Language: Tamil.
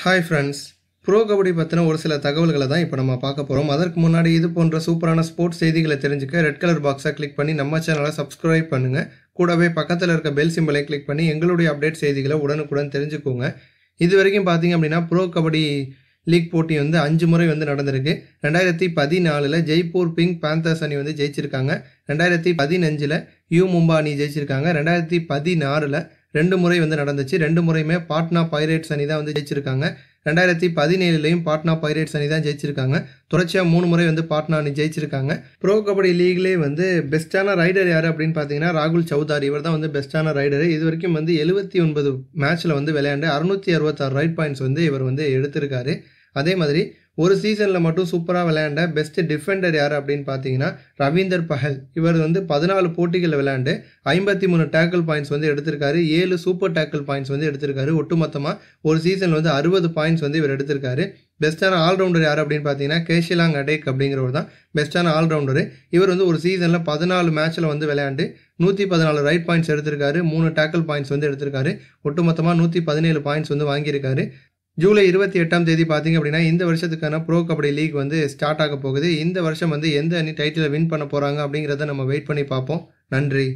ஹாய் ஃப்ரெண்ட்ஸ், ப்ரோ கபடி பற்றின ஒரு சில தகவல்களை தான் இப்போ நம்ம பார்க்க போகிறோம். அதற்கு முன்னாடி இது போன்ற சூப்பரான ஸ்போர்ட்ஸ் செய்திகளை தெரிஞ்சுக்க ரெட் கலர் பாக்ஸை கிளிக் பண்ணி நம்ம சேனலை சப்ஸ்கிரைப் பண்ணுங்கள். கூடவே பக்கத்தில் இருக்க பெல் சிம்பலை கிளிக் பண்ணி எங்களுடைய அப்டேட் செய்திகளை உடனுக்குடன் தெரிஞ்சுக்கோங்க. இது வரைக்கும் பார்த்தீங்க அப்படின்னா ப்ரோ கபடி லீக் போட்டி வந்து 5 முறை வந்து நடந்திருக்கு. 2014 ஜெய்ப்பூர் பிங்க் பேந்தர்ஸ் அணி வந்து ஜெயிச்சிருக்காங்க. 2015 யூ மும்பா அணி ஜெயிச்சிருக்காங்க. 2016 2 முறை வந்து நடந்துச்சு. 2 முறையுமே பாட்னா பைரேட்ஸ் அணி தான் வந்து ஜெயிச்சிருக்காங்க. 2017 பாட்னா பைரேட்ஸ் அணி தான் ஜெயிச்சிருக்காங்க. தொடர்ச்சியாக 3 முறை வந்து பாட்னா அணி ஜெயிச்சிருக்காங்க. ப்ரோ கபடி லீக்லேயே வந்து பெஸ்ட்டான ரைடர் யார் அப்படின்னு பார்த்தீங்கன்னா ராகுல் சௌதாரி. இவர் தான் வந்து பெஸ்ட்டான ரைடரு. இது வரைக்கும் வந்து 79 மேட்ச்சில் வந்து விளையாண்டு 666 ரைட் பாயிண்ட்ஸ் வந்து இவர் வந்து எடுத்திருக்காரு. அதே மாதிரி ஒரு சீசனில் மட்டும் சூப்பராக விளையாண்ட பெஸ்ட் டிஃபெண்டர் யார் அப்படின்னு பார்த்தீங்கன்னா ரவீந்தர் பஹல். இவர் வந்து 14 போட்டிகளில் விளையாண்டு 53 டேக்கிள் பாயிண்ட்ஸ் வந்து எடுத்திருக்காரு. 7 சூப்பர் டேக்கிள் பாயிண்ட்ஸ் வந்து எடுத்திருக்காரு. ஒட்டுமொத்தமாக ஒரு சீசனில் வந்து 60 பாயிண்ட்ஸ் வந்து இவர் எடுத்திருக்காரு. பெஸ்ட்டான ஆல்ரவுண்டர் யார் அப்படின்னு பார்த்தீங்கன்னா கேஷிலாங் அடேக் அப்படிங்கிறவர் தான் பெஸ்ட்டான ஆல்ரவுண்டரு. இவர் வந்து ஒரு சீசனில் 14 மேட்ச்சில் வந்து விளையாண்டு 114 ரைட் பாயிண்ட்ஸ் எடுத்திருக்காரு. 3 டேக்கிள் பாயிண்ட்ஸ் வந்து எடுத்திருக்காரு. ஒட்டுமொத்தமாக 117 பாயிண்ட்ஸ் வந்து வாங்கியிருக்காரு. ஜூலை 28 பார்த்தீங்க அப்படின்னா இந்த வருஷத்துக்கான ப்ரோ கபடி லீக் வந்து ஸ்டார்ட் ஆக போகுது. இந்த வருஷம் வந்து எந்த அணி டைட்டிலை வின் பண்ண போகிறாங்க அப்படிங்கிறத நம்ம வெயிட் பண்ணி பார்ப்போம். நன்றி.